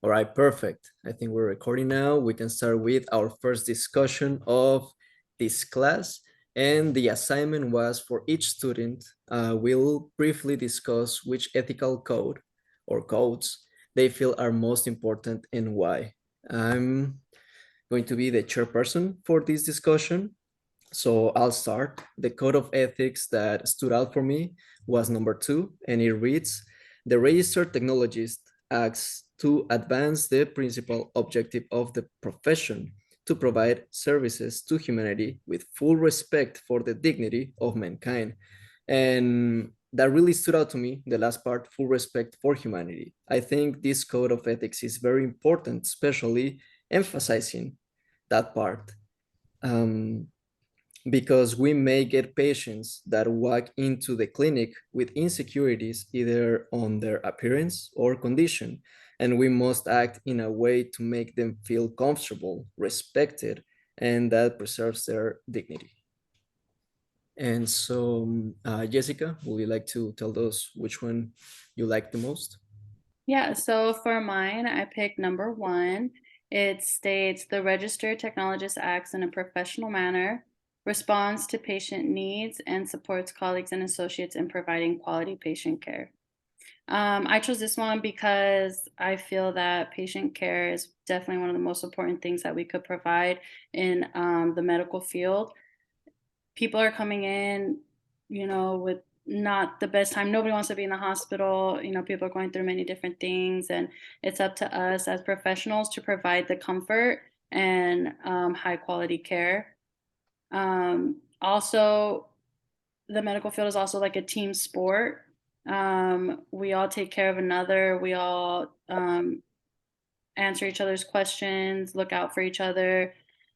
All right, perfect. I think we're recording now. We can start with our first discussion of this class. And the assignment was for each student, we'll briefly discuss which ethical code or codes they feel are most important and why. I'm going to be the chairperson for this discussion. So I'll start. The code of ethics that stood out for me was number 2, and it reads, the registered technologist acts to advance the principal objective of the profession to provide services to humanity with full respect for the dignity of mankind. And that really stood out to me, the last part, full respect for humanity. I think this code of ethics is very important, especially emphasizing that part. Um, because we may get patients that walk into the clinic with insecurities either on their appearance or condition, and we must act in a way to make them feel comfortable, respected, and that preserves their dignity. And so, Jessica, would you like to tell us which one you like the most? Yeah, so for mine, I picked number one. It states the registered technologist acts in a professional manner, responds to patient needs, and supports colleagues and associates in providing quality patient care. I chose this one because I feel that patient care is definitely one of the most important things that we could provide in the medical field. People are coming in, with not the best time. Nobody wants to be in the hospital. People are going through many different things, and it's up to us as professionals to provide the comfort and high quality care. Also, the medical field is also like a team sport. We all take care of another. We all answer each other's questions, look out for each other,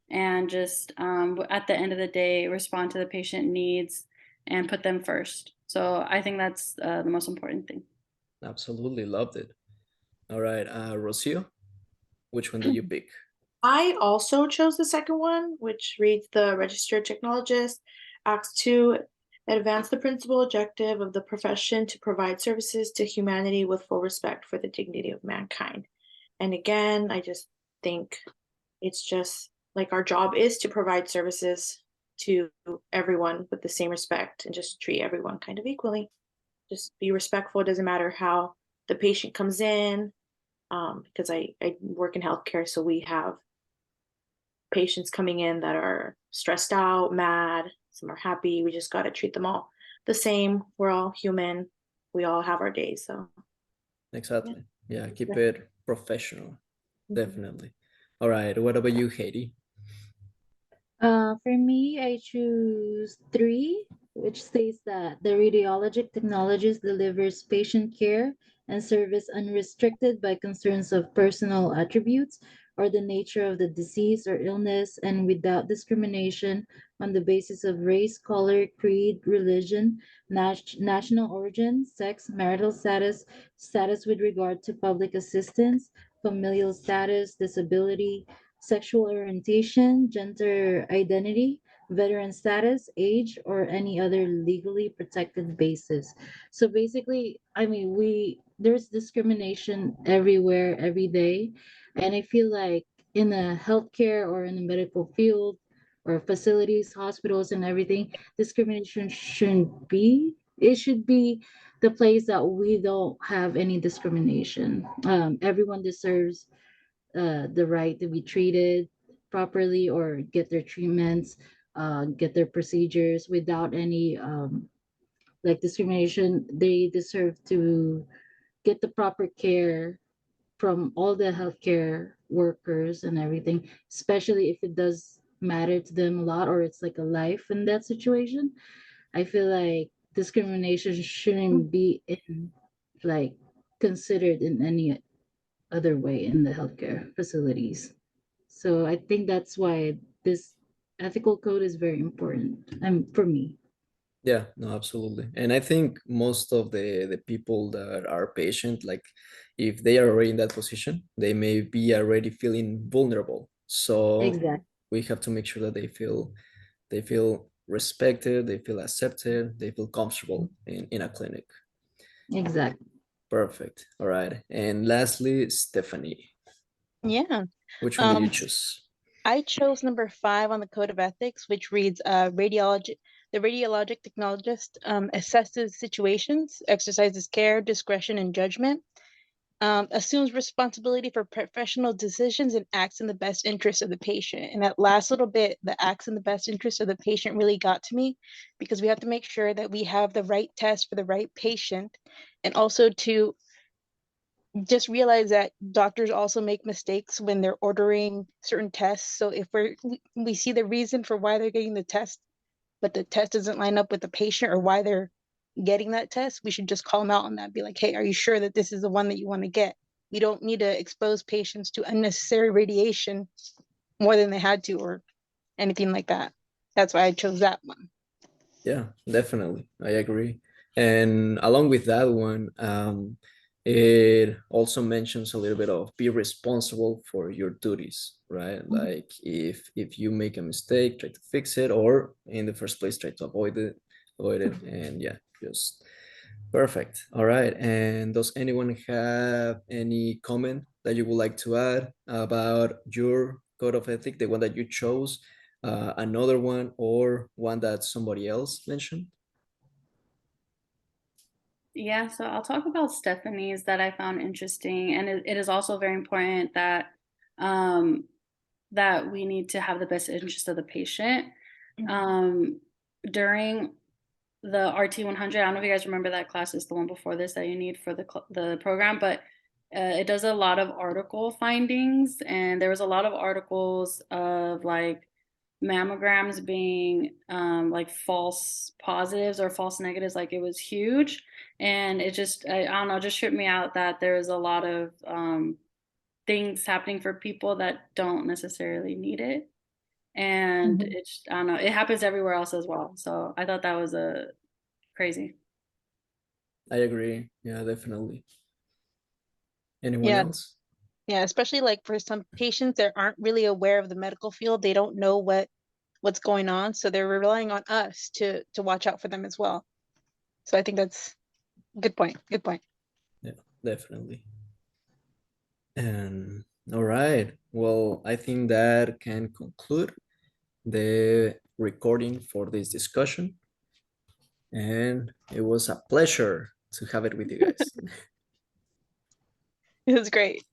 and just at the end of the day, respond to the patient needs and put them first. So I think that's the most important thing. Absolutely loved it. All right, Rocio, which one did you pick? I also chose the second one, which reads the registered technologist acts to advance the principal objective of the profession to provide services to humanity with full respect for the dignity of mankind. And again, I just think it's just like our job is to provide services to everyone with the same respect and just treat everyone kind of equally. Just be respectful. It doesn't matter how the patient comes in, because I work in healthcare, so we have patients coming in that are stressed out, mad, some are happy. We just got to treat them all the same. We're all human. We all have our days. So, yeah. Exactly. Yeah, keep it professional. Mhm. Definitely. All right. What about you, Haiti? For me, I choose three, which states that the radiologic technologist delivers patient care and service unrestricted by concerns of personal attributes or the nature of the disease or illness and without discrimination on the basis of race, color, creed, religion, national origin, sex, marital status, status with regard to public assistance, familial status, disability, sexual orientation, gender identity, veteran status, age, or any other legally protected basis. So basically, I mean, we there's discrimination everywhere, every day, and I feel like in the healthcare or in the medical field or facilities, hospitals, and everything, discrimination shouldn't be. It should be the place that we don't have any discrimination. Everyone deserves the right to be treated properly or get their treatments, get their procedures without any like discrimination. They deserve to get the proper care from all the healthcare workers and everything, especially if it does matter to them a lot or it's like a life in that situation. I feel like discrimination shouldn't be in like considered in any other way in the healthcare facilities. So I think that's why this ethical code is very important for me. Yeah, no, absolutely. And I think most of the people that are patient, like if they are already in that position, they may be already feeling vulnerable. So Exactly. we have to make sure that they feel respected, they feel accepted, they feel comfortable in a clinic. Exactly. Perfect. All right. And lastly, Stephanie. Yeah. Which one did you Um, choose? I chose number 5 on the Code of Ethics, which reads the radiologic technologist assesses situations, exercises care, discretion, and judgment, assumes responsibility for professional decisions, and acts in the best interest of the patient. And that last little bit, the acts in the best interest of the patient, really got to me, because we have to make sure that we have the right test for the right patient, and also to just realize that doctors also make mistakes when they're ordering certain tests. So if we see the reason for why they're getting the test, but the test doesn't line up with the patient or why they're getting that test, we should just call them out on that. Be like, hey, are you sure that this is the one that you want to get? We don't need to expose patients to unnecessary radiation more than they had to, or anything like that. That's why I chose that one. Yeah, definitely. I agree. And along with that one, it also mentions a little bit of be responsible for your duties, right? Like if you make a mistake, try to fix it, or in the first place, try to avoid it. And yeah, just perfect. All right. And does anyone have any comment that you would like to add about your code of ethic, the one that you chose, another one, or one that somebody else mentioned? Yeah, so I'll talk about Stephanie's that I found interesting, and it is also very important that um, that we need to have the best interest of the patient. Um, During the RT 100, I don't know if you guys remember that class is the one before this that you need for the program, but it does a lot of article findings, and there was a lot of articles of like mammograms being like false positives or false negatives. Like it was huge, and it just I don't know, just tripped me out that there is a lot of things happening for people that don't necessarily need it. And Mhm. it's I don't know, it happens everywhere else as well. So I thought that was a crazy. I agree. Yeah, definitely. Anyone Yeah, else? yeah, especially like for some patients that aren't really aware of the medical field, they don't know what's going on, so they're relying on us to watch out for them as well. So I think that's a good point. Good point. Yeah, definitely. And all right. Well, I think that can conclude the recording for this discussion. And it was a pleasure to have it with you guys. It was great.